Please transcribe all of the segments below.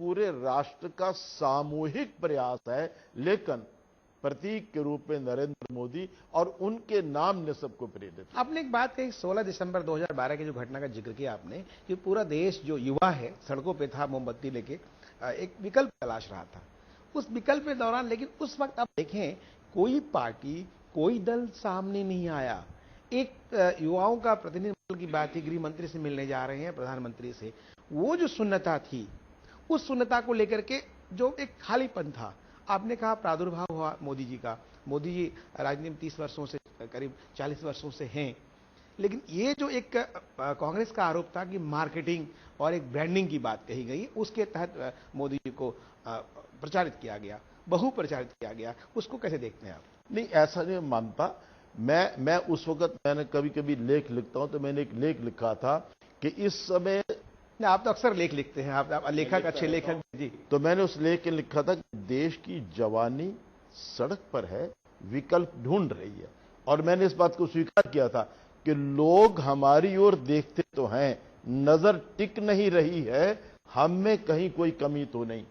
पूरे राष्ट्र का सामूहिक प्रयास है, लेकिन प्रतीक के रूप में नरेंद्र मोदी और उनके नाम ने सबको प्रेरित। आपने एक बात कही, 16 दिसंबर 2012 की जो घटना का जिक्र किया आपने कि पूरा देश जो युवा है सड़कों पे था मोमबत्ती लेके, एक विकल्प तलाश रहा था। उस विकल्प के दौरान लेकिन उस वक्त आप देखें कोई पार्टी कोई दल सामने नहीं आया। एक युवाओं का प्रतिनिधिमंडल की बात थी, गृह मंत्री से मिलने जा रहे हैं, प्रधानमंत्री से, वो जो शून्यता थी उस शून्यता को लेकर के जो एक खालीपन था। आपने कहा प्रादुर्भाव हुआ मोदी जी का। मोदी जी राजनीति में 30 वर्षों से, करीब 40 वर्षों से हैं, लेकिन ये जो एक कांग्रेस का आरोप था कि मार्केटिंग और एक ब्रांडिंग की बात कही गई, उसके तहत मोदी जी को प्रचारित किया गया, बहु प्रचारित किया गया, उसको कैसे देखते हैं आप? नहीं, ऐसा नहीं मानता मैं उस वक्त मैंने कभी कभी लेख लिखता हूं, तो मैंने एक लेख लिखा था कि इस समय, आप तो अक्सर लेख लिखते हैं, आप लेखक, अच्छे लेखक जी। तो मैंने उस लेख में लिखा था कि देश की जवानी सड़क पर है, विकल्प ढूंढ रही है। और मैंने इस बात को स्वीकार किया था कि लोग हमारी ओर देखते तो हैं, नजर टिक नहीं रही है, हम में कहीं कोई कमी तो नहीं।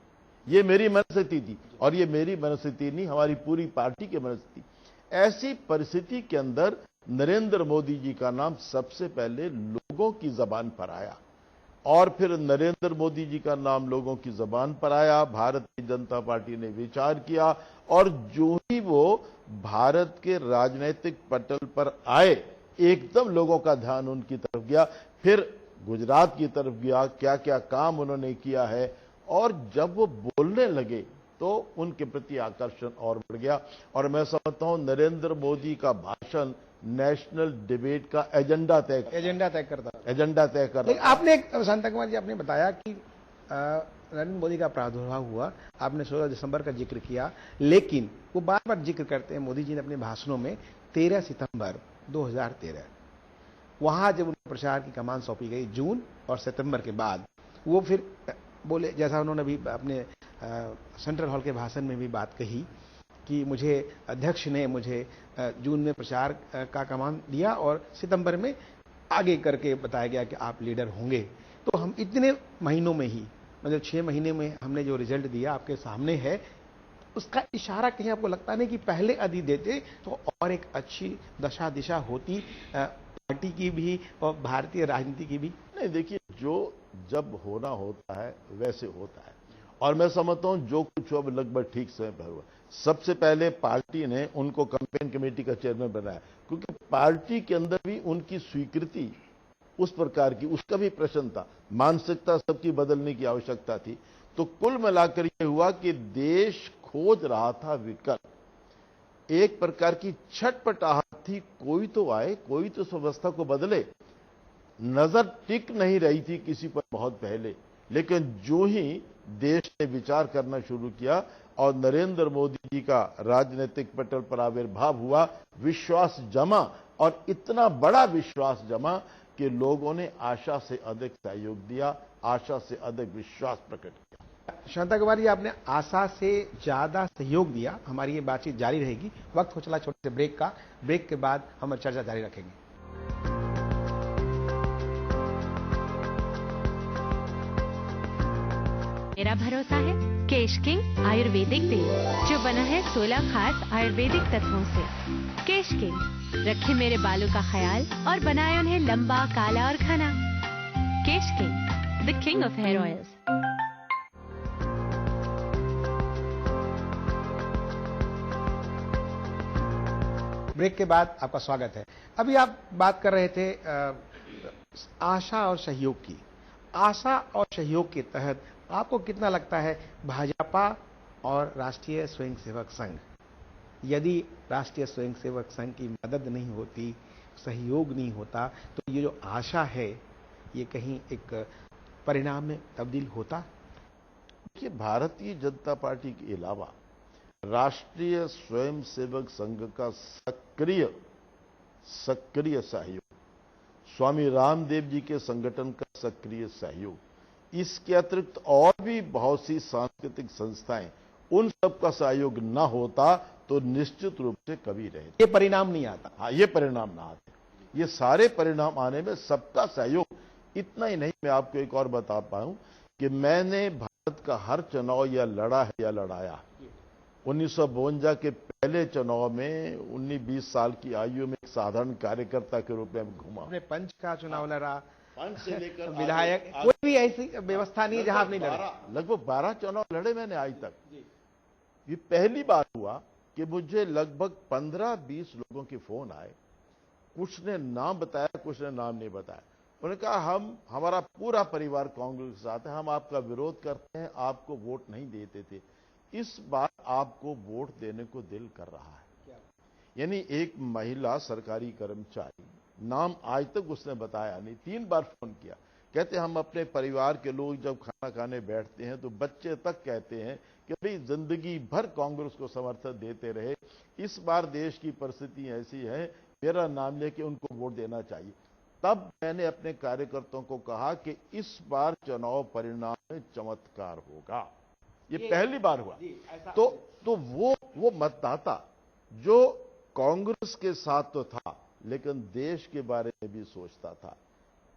ये मेरी मनस्थिति थी, और ये मेरी मनस्थिति नहीं, हमारी पूरी पार्टी की मनस्थिति। ऐसी परिस्थिति के अंदर नरेंद्र मोदी जी का नाम सबसे पहले लोगों की जबान पर आया, और फिर नरेंद्र मोदी जी का नाम लोगों की जबान पर आया, भारतीय जनता पार्टी ने विचार किया, और जो ही वो भारत के राजनीतिक पटल पर आए, एकदम लोगों का ध्यान उनकी तरफ गया। फिर गुजरात की तरफ गया, क्या क्या काम उन्होंने किया है, और जब वो बोलने लगे तो उनके प्रति आकर्षण और बढ़ गया। और मैं समझता हूं नरेंद्र मोदी का भाषण नेशनल डिबेट का एजेंडा तय करता। आपने, शांता कुमार जी, आपने बताया कि नरेंद्र मोदी का प्रादुर्भाव हुआ, आपने 16 दिसंबर का जिक्र किया, लेकिन वो बार बार जिक्र करते हैं मोदी जी ने अपने भाषणों में 13 सितंबर 2013, वहां जब उन्हें प्रचार की कमान सौंपी गई जून और सितंबर के बाद, वो फिर बोले, जैसा उन्होंने भी अपने सेंट्रल हॉल के भाषण में भी बात कही कि मुझे अध्यक्ष ने मुझे जून में प्रचार का कमान दिया और सितंबर में आगे करके बताया गया कि आप लीडर होंगे। तो हम इतने महीनों में ही, मतलब 6 महीने में हमने जो रिजल्ट दिया आपके सामने है, उसका इशारा कहीं आपको लगता नहीं कि पहले यदि देते तो और एक अच्छी दशा दिशा होती पार्टी की भी और भारतीय राजनीति की भी? नहीं, देखिए, जो जब होना होता है वैसे होता है, और मैं समझता हूं जो कुछ अब लगभग ठीक समय पर हुआ। सबसे पहले पार्टी ने उनको कैंपेन कमेटी का चेयरमैन बनाया, क्योंकि पार्टी के अंदर भी उनकी स्वीकृति उस प्रकार की, उसका भी प्रश्न था, मानसिकता सबकी बदलने की आवश्यकता थी। तो कुल मिलाकर यह हुआ कि देश खोज रहा था विकल्प, एक प्रकार की छटपटाहट थी, कोई तो आए, कोई तो इस व्यवस्था को बदले। नजर टिक नहीं रही थी किसी पर बहुत पहले, लेकिन जो ही देश ने विचार करना शुरू किया और नरेंद्र मोदी जी का राजनीतिक पटल पर आविर्भाव हुआ, विश्वास जमा, और इतना बड़ा विश्वास जमा कि लोगों ने आशा से अधिक सहयोग दिया, आशा से अधिक विश्वास प्रकट किया। शांता कुमार जी, आपने आशा से ज्यादा सहयोग दिया। हमारी ये बातचीत जारी रहेगी। वक्त हो चला छोटे से ब्रेक का। ब्रेक के बाद हम चर्चा जारी रखेंगे। मेरा भरोसा है केश किंग आयुर्वेदिक तेल, जो बना है 16 खास आयुर्वेदिक तत्वों से। केश किंग रखे मेरे बालों का ख्याल और बनाए उन्हें लंबा, काला और घना। Kesh King, the king of hair oils. Break के बाद आपका स्वागत है। अभी आप बात कर रहे थे आशा और सहयोग की। आशा और सहयोग के तहत आपको कितना लगता है भाजपा और राष्ट्रीय स्वयंसेवक संघ, यदि राष्ट्रीय स्वयंसेवक संघ की मदद नहीं होती, सहयोग नहीं होता, तो ये जो आशा है ये कहीं एक परिणाम में तब्दील होता? देखिए, भारतीय जनता पार्टी के अलावा राष्ट्रीय स्वयंसेवक संघ का सक्रिय सहयोग, स्वामी रामदेव जी के संगठन का सक्रिय सहयोग, इसके अतिरिक्त और भी बहुत सी सांस्कृतिक संस्थाएं, उन सब का सहयोग न होता तो निश्चित रूप से कभी रहे ये परिणाम नहीं आता। हाँ, ये परिणाम ना आते। ये सारे परिणाम आने में सबका सहयोग। इतना ही नहीं, मैं आपको एक और बता पाऊं कि मैंने भारत का हर चुनाव या लड़ा है या लड़ाया। 1952 के पहले चुनाव में 19-20 साल की आयु में एक साधारण कार्यकर्ता के रूप में घूमा। आपने पंच का चुनाव लड़ा, पंच से लेकर विधायक, कोई भी ऐसी व्यवस्था नहीं है जहां आप नहीं लड़े। लगभग 12 चुनाव लड़े मैंने आज तक। ये पहली बार हुआ कि मुझे लगभग 15-20 लोगों के फोन आए, कुछ ने नाम बताया, कुछ ने नाम नहीं बताया। उन्होंने कहा हमारा पूरा परिवार कांग्रेस के साथ है, हम आपका विरोध करते हैं, आपको वोट नहीं देते थे, इस बार आपको वोट देने को दिल कर रहा है। यानी एक महिला सरकारी कर्मचारी, नाम आज तक उसने बताया नहीं, 3 बार फोन किया। कहते हम अपने परिवार के लोग जब खाना खाने बैठते हैं तो बच्चे तक कहते हैं कि भाई जिंदगी भर कांग्रेस को समर्थन देते रहे, इस बार देश की परिस्थिति ऐसी है, मेरा नाम लेके उनको वोट देना चाहिए। तब मैंने अपने कार्यकर्ताओं को कहा कि इस बार चुनाव परिणाम में चमत्कार होगा। ये पहली बार हुआ। तो वो मतदाता जो कांग्रेस के साथ तो था लेकिन देश के बारे में भी सोचता था,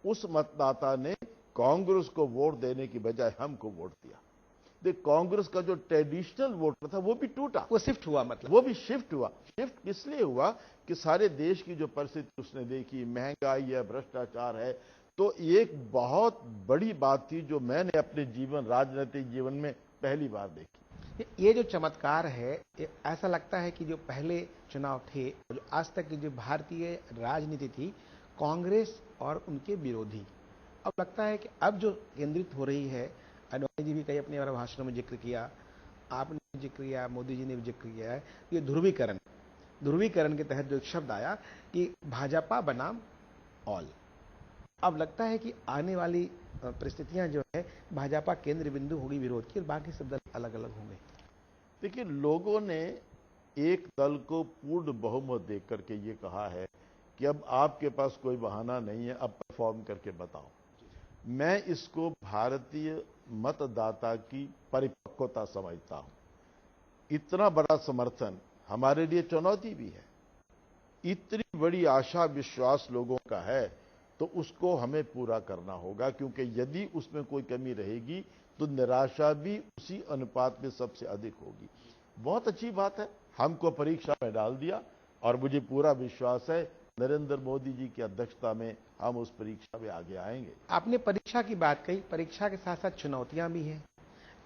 उस मतदाता ने कांग्रेस को वोट देने की बजाय हमको वोट दिया। देख, कांग्रेस का जो ट्रेडिशनल वोटर था वो भी टूटा, वो शिफ्ट हुआ, मतलब वो भी शिफ्ट हुआ। शिफ्ट इसलिए हुआ कि सारे देश की जो परिस्थिति उसने देखी, महंगाई है, भ्रष्टाचार है, तो एक बहुत बड़ी बात थी जो मैंने अपने राजनीतिक जीवन में पहली बार देखी। ये जो चमत्कार है, ऐसा लगता है कि जो पहले चुनाव थे, जो आज तक की जो भारतीय राजनीति थी, कांग्रेस और उनके विरोधी, अब लगता है कि अब जो केंद्रित हो रही है, अडवाणी जी भी कई अपने भाषणों में जिक्र किया, आपने भी जिक्र किया, मोदी जी ने भी जिक्र किया है, ये ध्रुवीकरण के तहत जो एक शब्द आया कि भाजपा बनाम ऑल। अब लगता है कि आने वाली परिस्थितियां जो है, भाजपा केंद्र बिंदु होगी विरोध की और बाकी सब दल अलग अलग होंगे। देखिए, लोगों ने एक दल को पूर्ण बहुमत देख करके ये कहा है कि अब आपके पास कोई बहाना नहीं है, अब परफॉर्म करके बताओ। मैं इसको भारतीय मतदाता की परिपक्वता समझता हूं। इतना बड़ा समर्थन हमारे लिए चुनौती भी है। इतनी बड़ी आशा विश्वास लोगों का है तो उसको हमें पूरा करना होगा, क्योंकि यदि उसमें कोई कमी रहेगी तो निराशा भी उसी अनुपात में सबसे अधिक होगी। बहुत अच्छी बात है, हमको परीक्षा में डाल दिया और मुझे पूरा विश्वास है नरेंद्र मोदी जी की अध्यक्षता में हम उस परीक्षा में आगे आएंगे। आपने परीक्षा की बात कही, परीक्षा के साथ साथ चुनौतियां भी हैं,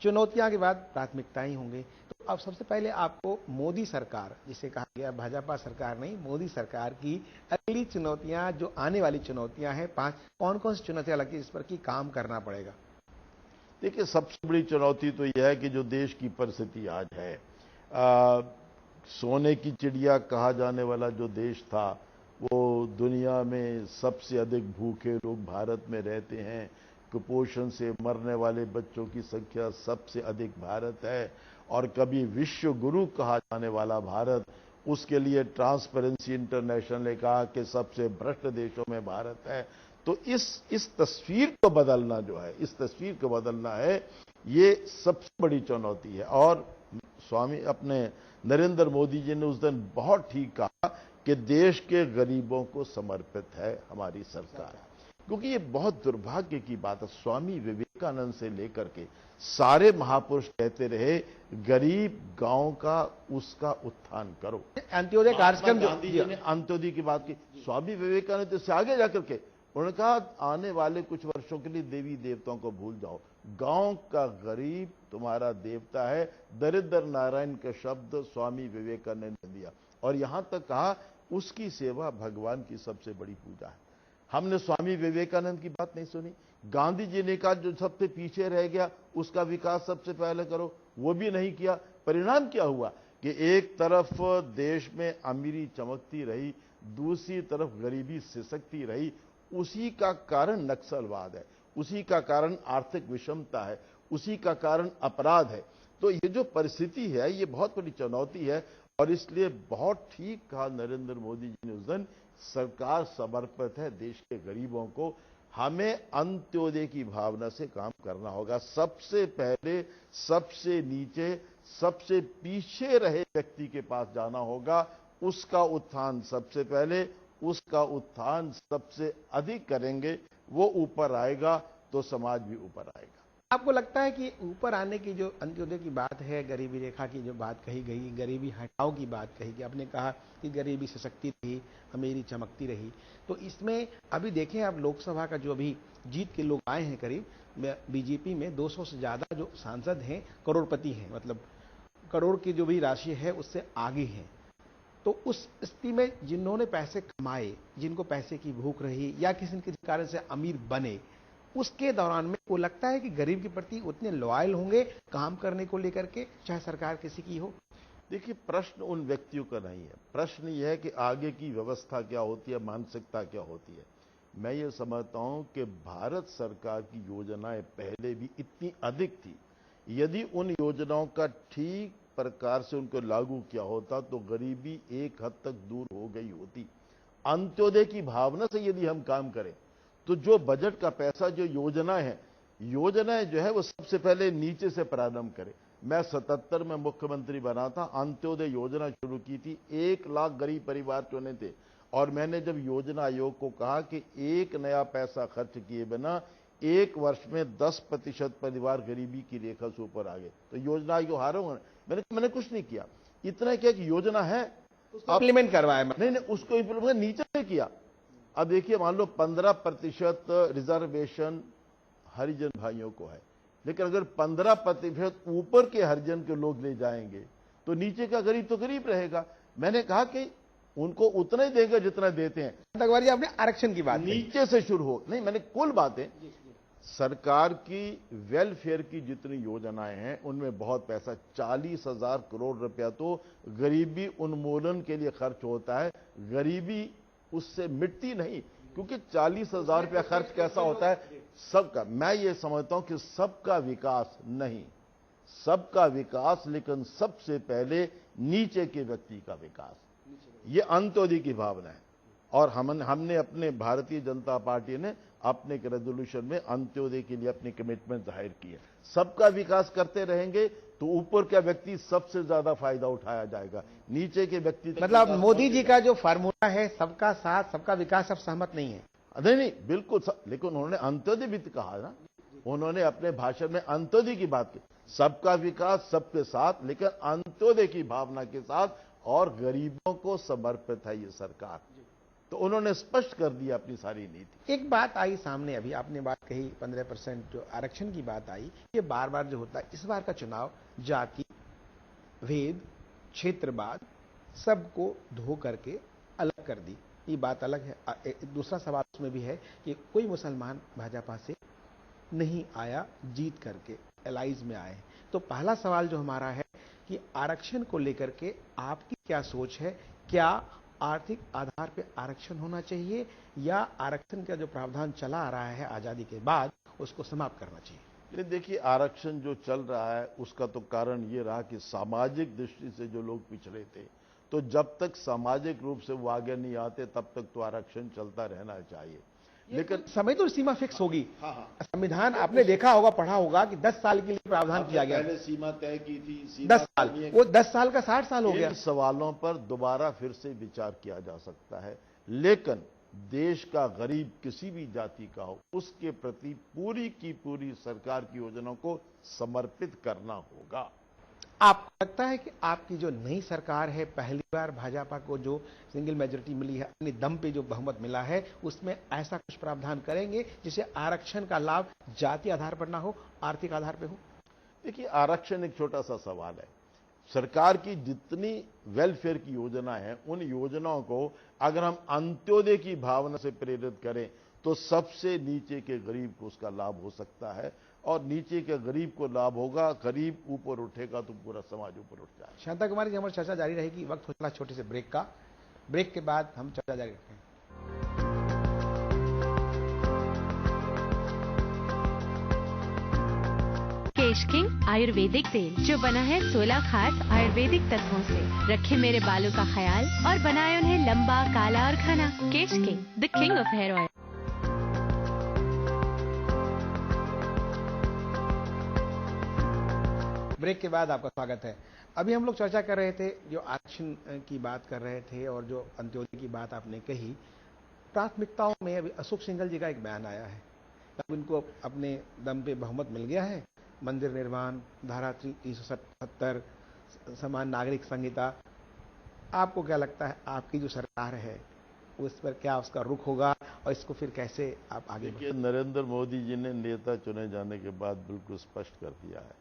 चुनौतियां के बाद प्राथमिकताएं होंगे। तो अब सबसे पहले आपको मोदी सरकार, जिसे कहा गया भाजपा सरकार नहीं, मोदी सरकार की अगली चुनौतियां, जो आने वाली चुनौतियां हैं 5, कौन कौन सी चुनौतियां लगती है इस पर कि काम करना पड़ेगा? देखिए, सबसे बड़ी चुनौती तो यह है कि जो देश की परिस्थिति आज है, सोने की चिड़िया कहा जाने वाला जो देश था, वो दुनिया में सबसे अधिक भूखे लोग भारत में रहते हैं, कुपोषण से मरने वाले बच्चों की संख्या सबसे अधिक भारत है, और कभी विश्व गुरु कहा जाने वाला भारत, उसके लिए ट्रांसपेरेंसी इंटरनेशनल ने कहा कि सबसे भ्रष्ट देशों में भारत है। तो इस तस्वीर को बदलना जो है, इस तस्वीर को बदलना है, ये सबसे बड़ी चुनौती है। और स्वामी अपने नरेंद्र मोदी जी ने उस दिन बहुत ठीक कहा कि देश के गरीबों को समर्पित है हमारी सरकार, क्योंकि ये बहुत दुर्भाग्य की बात है। स्वामी विवेकानंद से लेकर के सारे महापुरुष कहते रहे, गरीब गांव का उसका उत्थान करो। अंत्योदय कार्यक्रम, गांधी जी ने अंत्योदय की बात की, स्वामी विवेकानंद से आगे जाकर के उन्होंने कहा आने वाले कुछ वर्षों के लिए देवी देवताओं को भूल जाओ, गांव का गरीब तुम्हारा देवता है। दरिद्र नारायण का शब्द स्वामी विवेकानंद ने दिया और यहां तक कहा उसकी सेवा भगवान की सबसे बड़ी पूजा है। हमने स्वामी विवेकानंद की बात नहीं सुनी। गांधी जी ने कहा जो सबसे पीछे रह गया उसका विकास सबसे पहले करो, वो भी नहीं किया। परिणाम क्या हुआ कि एक तरफ देश में अमीरी चमकती रही, दूसरी तरफ गरीबी सिसकती रही। उसी का कारण नक्सलवाद है, उसी का कारण आर्थिक विषमता है, उसी का कारण अपराध है। तो ये जो परिस्थिति है ये बहुत बड़ी चुनौती है और इसलिए बहुत ठीक कहा नरेंद्र मोदी जी ने उस दिन, सरकार समर्पित है देश के गरीबों को। हमें अंत्योदय की भावना से काम करना होगा। सबसे पहले सबसे नीचे सबसे पीछे रहे व्यक्ति के पास जाना होगा, उसका उत्थान सबसे पहले, उसका उत्थान सबसे अधिक करेंगे, वो ऊपर आएगा तो समाज भी ऊपर आएगा। आपको लगता है कि ऊपर आने की जो अंत्योदय की बात है, गरीबी रेखा की जो बात कही गई, गरीबी हटाओ की बात कही गई, आपने कहा कि गरीबी सशक्ति रही, अमीरी चमकती रही, तो इसमें अभी देखें आप लोकसभा का जो अभी जीत के लोग आए हैं, करीब बीजेपी में 200 से ज्यादा जो सांसद हैं करोड़पति हैं, मतलब करोड़ की जो भी राशि है उससे आगे हैं। तो उस स्थिति में जिन्होंने पैसे कमाए, जिनको पैसे की भूख रही या किसी न किसी कारण से अमीर बने, उसके दौरान में वो लगता है कि गरीब के प्रति उतने लॉयल होंगे काम करने को लेकर के, चाहे सरकार किसी की हो। देखिए, प्रश्न उन व्यक्तियों का नहीं है, प्रश्न यह है कि आगे की व्यवस्था क्या होती है, मानसिकता क्या होती है। मैं ये समझता हूं कि भारत सरकार की योजनाएं पहले भी इतनी अधिक थी, यदि उन योजनाओं का ठीक प्रकार से उनको लागू किया होता तो गरीबी एक हद तक दूर हो गई होती। अंत्योदय की भावना से यदि हम काम करें तो जो बजट का पैसा, जो योजनाएं जो है वो सबसे पहले नीचे से प्रारंभ करें। मैं 77 में मुख्यमंत्री बना था, अंत्योदय योजना शुरू की थी, 1 लाख गरीब परिवार चुने थे, और मैंने जब योजना आयोग को कहा कि एक नया पैसा खर्च किए बिना 1 वर्ष में 10% परिवार गरीबी की रेखा से ऊपर आ गए, तो योजना आयोग हारे होंगे। मैंने कुछ नहीं किया, इतना क्या कि योजना है, इम्प्लीमेंट करवाया। नहीं, उसको इम्प्लीमेंट नीचे से किया। अब देखिए, मान लो 15% रिजर्वेशन हरिजन भाइयों को है, लेकिन अगर 15% ऊपर के हरिजन के लोग ले जाएंगे तो नीचे का गरीब तो गरीब रहेगा। मैंने कहा कि उनको उतना ही देगा जितना देते हैं। तकवार जी, आपने आरक्षण की बात नीचे से शुरू हो, नहीं, मैंने कुल बातें, सरकार की वेलफेयर की जितनी योजनाएं हैं उनमें बहुत पैसा, 40,000 करोड़ रुपया तो गरीबी उन्मूलन के लिए खर्च होता है। गरीबी उससे मिटती नहीं, क्योंकि 40,000 रुपया खर्च कैसा होता है सबका। मैं ये समझता हूं कि सबका विकास नहीं, सबका विकास, लेकिन सबसे पहले नीचे के व्यक्ति का विकास, ये अंत्योदय की भावना है। और हमने अपने भारतीय जनता पार्टी ने अपने एक रेजोल्यूशन में अंत्योदय के लिए अपनी कमिटमेंट जाहिर की है। सबका विकास करते रहेंगे तो ऊपर का व्यक्ति सबसे ज्यादा फायदा उठाया जाएगा, नीचे के व्यक्ति, मतलब मोदी जी का जो फार्मूला है सबका साथ सबका विकास, अब सहमत नहीं है। नहीं, बिल्कुल, लेकिन उन्होंने अंत्योदय भी कहा ना, उन्होंने अपने भाषण में अंत्योदय की बात की, सबका विकास सबके साथ, लेकिन अंत्योदय की भावना के साथ, और गरीबों को समर्पित है ये सरकार। तो उन्होंने स्पष्ट कर दिया अपनी सारी नीति। एक बात आई सामने, अभी आपने बात कही 15% जो आरक्षण की बात आई, ये बार बार जो होता है, इस बार का चुनाव जाति भेद क्षेत्रवाद सबको धो करके अलग कर दी, ये बात अलग है। दूसरा सवाल उसमें भी है कि कोई मुसलमान भाजपा से नहीं आया जीत करके, एलाइज में आए। तो पहला सवाल जो हमारा है कि आरक्षण को लेकर के आपकी क्या सोच है, क्या आर्थिक आधार पर आरक्षण होना चाहिए या आरक्षण का जो प्रावधान चला आ रहा है आजादी के बाद उसको समाप्त करना चाहिए? देखिए, आरक्षण जो चल रहा है उसका तो कारण ये रहा कि सामाजिक दृष्टि से जो लोग पिछड़े थे, तो जब तक सामाजिक रूप से वो आगे नहीं आते तब तक तो आरक्षण चलता रहना चाहिए, लेकिन समय तो सीमा फिक्स होगी। संविधान आपने देखा होगा, पढ़ा होगा कि 10 साल के लिए प्रावधान किया गया, पहले सीमा तय की थी, 10 साल, वो 10 साल का 60 साल हो गया। इन सवालों पर दोबारा फिर से विचार किया जा सकता है, लेकिन देश का गरीब किसी भी जाति का हो, उसके प्रति पूरी की पूरी सरकार की योजनाओं को समर्पित करना होगा। आपको लगता है कि आपकी जो नई सरकार है, पहली बार भाजपा को जो सिंगल मेजोरिटी मिली है, अपने दम पे जो बहुमत मिला है, उसमें ऐसा कुछ प्रावधान करेंगे जिसे आरक्षण का लाभ जाति आधार पर ना हो, आर्थिक आधार पर हो? देखिए, आरक्षण एक छोटा सा सवाल है। सरकार की जितनी वेलफेयर की योजनाएं हैं, उन योजनाओं को अगर हम अंत्योदय की भावना से प्रेरित करें तो सबसे नीचे के गरीब को उसका लाभ हो सकता है, और नीचे के गरीब को लाभ होगा। गरीब ऊपर उठेगा तो पूरा समाज ऊपर उठ जाएगा। शांता कुमारी जी, हमारी चर्चा जारी रहेगी। वक्त हो चला छोटे से ब्रेक का, ब्रेक के बाद हम चर्चा जारी रखें। केश किंग आयुर्वेदिक तेल जो बना है 16 खास आयुर्वेदिक तत्वों से, रखे मेरे बालों का ख्याल और बनाए उन्हें लंबा, काला और घना। Kesh King, the king of hair oil. Break के बाद आपका स्वागत है। अभी हम लोग चर्चा कर रहे थे, जो आरक्षण की बात कर रहे थे और जो अंत्योदय की बात आपने कही। प्राथमिकताओं में अभी अशोक सिंघल जी का एक बयान आया है अब इनको अपने दम पे बहुमत मिल गया है, मंदिर निर्माण, धारा 377, समान नागरिक संहिता, आपको क्या लगता है आपकी जो सरकार है उस पर क्या उसका रुख होगा और इसको फिर कैसे आप आगे देखिए, नरेंद्र मोदी जी ने नेता चुने जाने के बाद बिल्कुल स्पष्ट कर दिया है